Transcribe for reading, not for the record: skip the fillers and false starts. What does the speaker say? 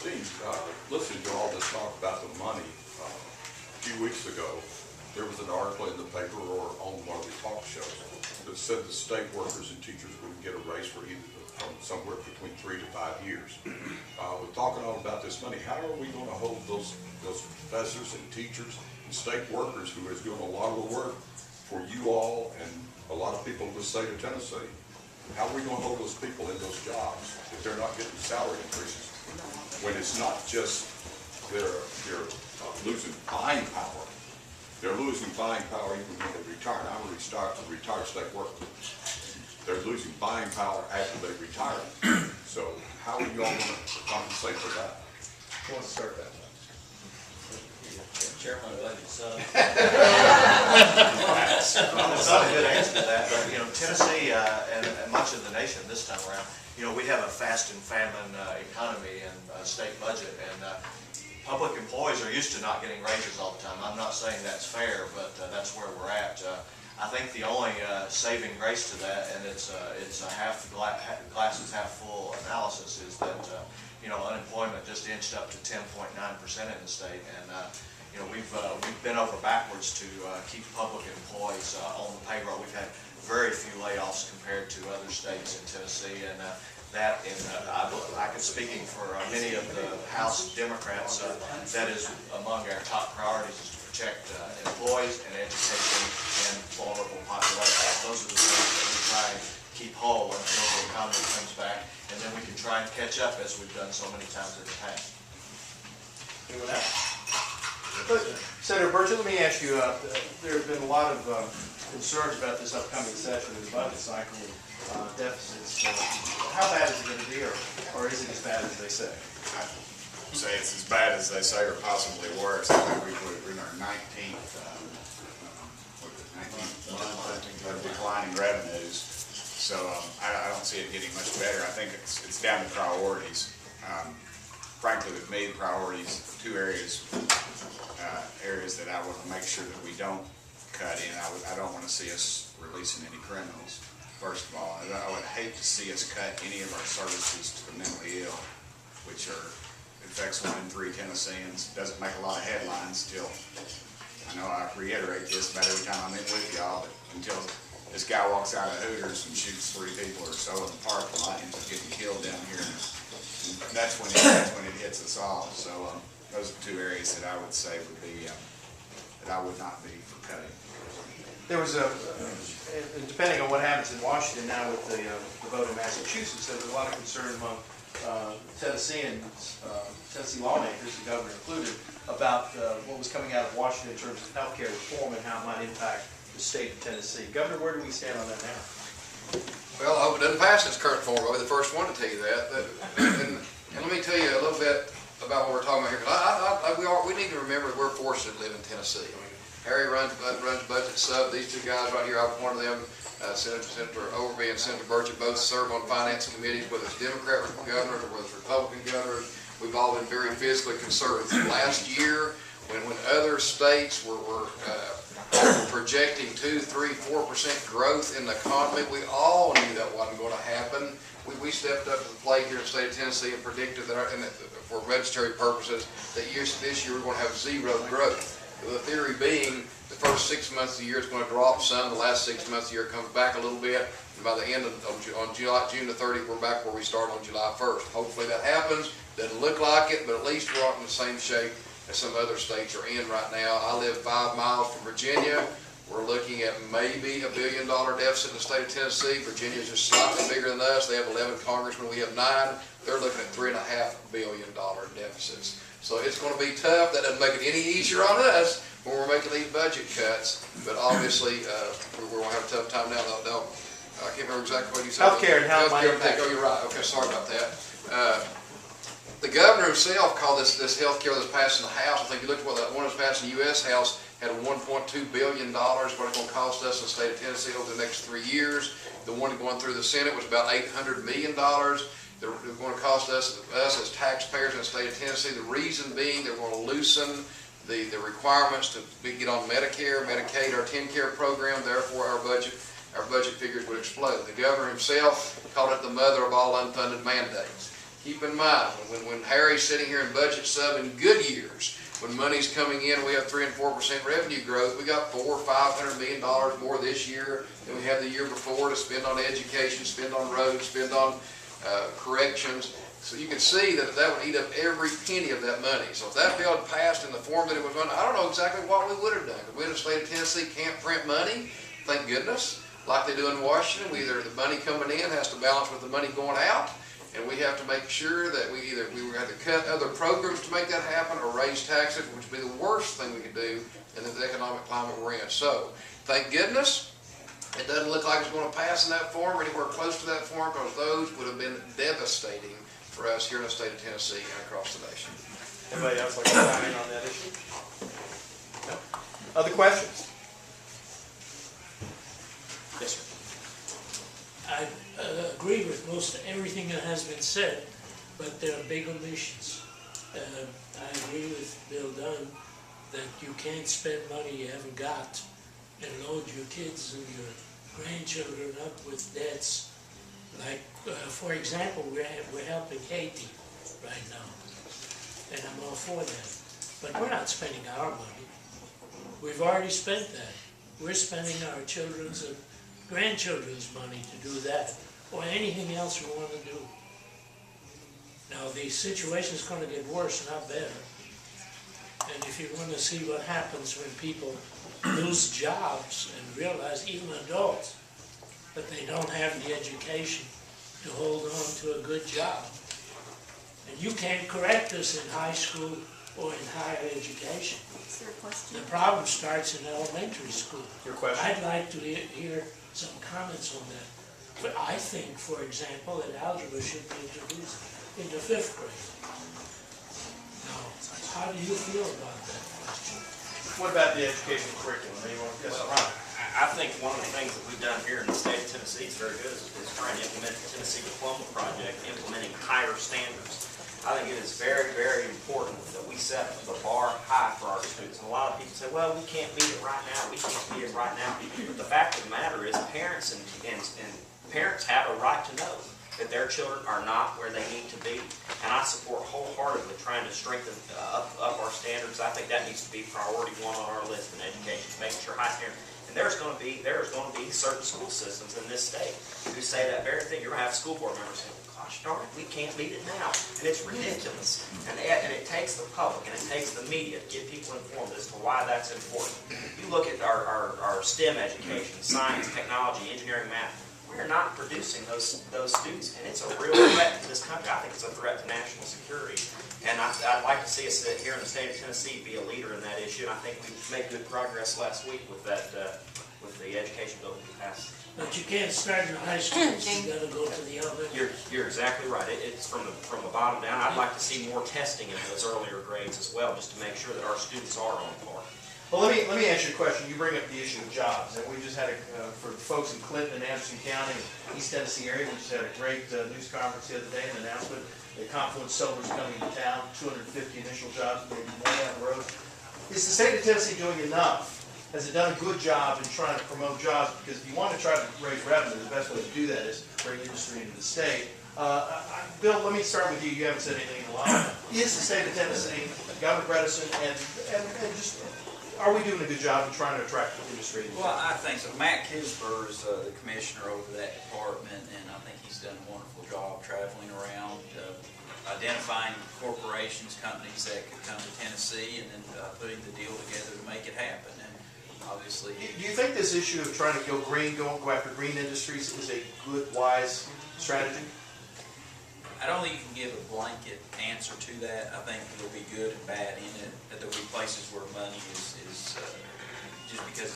Dean, listening to all this talk about the money, a few weeks ago, there was an article in the paper or on one of the talk shows that said the state workers and teachers wouldn't get a raise for from somewhere between 3 to 5 years. We're talking all about this money. How are we going to hold those professors and teachers and state workers who is doing a lot of the work for you all and a lot of people in the state of Tennessee? How are we going to hold those people in those jobs if they're not getting salary increases? When it's not just they're losing buying power. They're losing buying power even when they retire. I'm a retired state worker. They're losing buying power after they retire. So how are you all going to compensate for that? Who wants to start that? Chairman of the Budget Sub. It's not a good answer to that, but Tennessee and much of the nation this time around, we have a fast and famine economy and state budget, and public employees are used to not getting raises all the time. I'm not saying that's fair, but that's where we're at. I think the only saving grace to that, and it's a glass is half full analysis, is that unemployment just inched up to 10.9% in the state, and we've been over backwards to keep public employees on the payroll. We've had very few layoffs compared to other states in Tennessee, and I can speaking for many of the House Democrats, that is among our top priorities, is to protect employees and education and vulnerable populations. Those are the things that we try and keep whole until the economy comes back, and then we can try and catch up as we've done so many times in the past. Anyone else? Senator Burchett, let me ask you, there have been a lot of concerns about this upcoming session and budget cycle, deficits. How bad is it going to be, or is it as bad as they say? I'd say it's as bad as they say, or possibly worse. I think we're in our 19th month of declining revenues. So I don't see it getting much better. I think it's down to priorities. Frankly, with me, the priorities, two areas that I want to make sure that we don't cut in. I don't want to see us releasing any criminals, first of all. I would hate to see us cut any of our services to the mentally ill, which affects 1 in 3 Tennesseans. Doesn't make a lot of headlines still. I know I reiterate this about every time I'm in with y'all, but until this guy walks out of Hooters and shoots 3 people or so in the parking lot and ends up getting killed down here, and that's when it hits us all. So those are 2 areas that I would say would be that I would not be for cutting. There was depending on what happens in Washington now with the vote in Massachusetts, there was a lot of concern among Tennessee lawmakers, the governor included, about what was coming out of Washington in terms of health care reform and how it might impact the state of Tennessee. Governor, where do we stand on that now? Well, I hope it doesn't pass in its current form. I'll be the first one to tell you that. And let me tell you a little bit about what we're talking about here. We need to remember we're fortunate to live in Tennessee. I mean, Harry runs Budget Sub. These 2 guys right here, I'm one of them. Senator Overbey and Senator Burchett both serve on finance committees, whether it's Democrat governors or whether it's Republican governors. We've all been very fiscally conservative. Last year, when other states were projecting 2%, 3%, 4% growth in the economy, we all knew that wasn't going to happen. We stepped up to the plate here in the state of Tennessee and predicted that, for budgetary purposes, that this year we're going to have 0 growth. The theory being the first 6 months of the year is going to drop some, the last 6 months of the year comes back a little bit, and by the end of June the 30th, we're back where we start on July 1st. Hopefully that happens. Doesn't look like it, but at least we're not in the same shape as some other states are in right now. I live 5 miles from Virginia. We're looking at maybe $1 billion deficit in the state of Tennessee. Virginia's just slightly bigger than us. They have 11 congressmen. We have 9. They're looking at $3.5 billion deficits. So it's going to be tough. That doesn't make it any easier on us when we're making these budget cuts. But obviously, we're going to have a tough time now. I can't remember exactly what you said. Healthcare and how it might impact. Oh, you're right. Okay, sorry about that. The governor himself called this health care that's passed in the House. I think you looked at what that one that's passed in the U.S. House had a $1.2 billion, what it's going to cost us in the state of Tennessee over the next 3 years. The one going through the Senate was about $800 million. They're going to cost us as taxpayers in the state of Tennessee. The reason being they're going to loosen the requirements to get on Medicare, Medicaid, our TennCare program. Therefore, our budget figures would explode. The governor himself called it the mother of all unfunded mandates. keep in mind, when Harry's sitting here in budget sub in good years, when money's coming in, we have 3 and 4% revenue growth, we got $400 or $500 million more this year than we had the year before to spend on education, spend on roads, spend on corrections. So you can see that that would eat up every penny of that money. So if that bill had passed in the form that it was going, I don't know exactly what we would have done. Because we in the state of Tennessee can't print money, thank goodness, like they do in Washington. Either the money coming in has to balance with the money going out, and we have to make sure that we have to cut other programs to make that happen or raise taxes, which would be the worst thing we could do in the economic climate we're in. So thank goodness it doesn't look like it's going to pass in that form or anywhere close to that form, because those would have been devastating for us here in the state of Tennessee and across the nation. Anybody else like to comment on that issue? No? Other questions? Yes, sir. I agree with most of everything that has been said, but there are big omissions. I agree with Bill Dunn that you can't spend money you haven't got and load your kids and your grandchildren up with debts. Like, for example, we're helping Haiti right now, and I'm all for that. But we're not spending our money. We've already spent that. We're spending our children's and grandchildren's money to do that, or anything else we want to do. Now, the situation is going to get worse, not better. And if you want to see what happens when people lose jobs and realize, even adults, that they don't have the education to hold on to a good job. And you can't correct this in high school or in higher education. Is there a question? The problem starts in elementary school. Your question? I'd like to hear some comments on that. But I think, for example, that algebra should be introduced into 5th grade. Now, how do you feel about that question? What about the educational curriculum? Anyone? Yes, Ron. I think one of the things that we've done here in the state of Tennessee is very good is trying to implement the Tennessee Diploma Project, implementing higher standards. I think it is very, very important that we set the bar high for our students. And a lot of people say, well, we can't meet it right now, we can't meet it right now. But the fact of the matter is parents and parents have a right to know that their children are not where they need to be. And I support wholeheartedly trying to strengthen up our standards. I think that needs to be priority 1 on our list in education, making sure high standards. And there's going to be certain school systems in this state who say that very thing. You're going to have school board members saying, gosh darn it, we can't meet it now. And it's ridiculous. And it takes the public and it takes the media to get people informed as to why that's important. You look at our STEM education, science, technology, engineering, math. We're not producing those students, and it's a real threat to this country. I think it's a threat to national security. And I'd like to see us here in the state of Tennessee be a leader in that issue. And I think we made good progress last week with that, with the education bill that we passed. But you can't start in high school, so you got to go to the elementary. You're exactly right. It's from the bottom down. I'd like to see more testing in those earlier grades as well, just to make sure that our students are on par. Well, let me answer your question. You bring up the issue of jobs, and we just had for folks in Clinton and Anderson County, East Tennessee area, we just had a great news conference the other day, an announcement that Confluence Solar's coming to town, 250 initial jobs, maybe more down the road. Is the state of Tennessee doing enough? Has it done a good job in trying to promote jobs? Because if you want to try to raise revenue, the best way to do that is bring industry into the state. Bill, let me start with you. You haven't said anything in a while. Is the state of Tennessee, Governor Bredesen, and just are we doing a good job in trying to attract industry? Well, I think so. Matt Kisber is the commissioner over that department, and I think he's done a wonderful job traveling around, identifying corporations, companies that could come to Tennessee, and then putting the deal together to make it happen. And obviously, do you think this issue of trying to go green, go after green industries, is a good, wise strategy? I don't think you can give a blanket answer to that. I think there'll be good and bad in it. That there'll be places where money is just because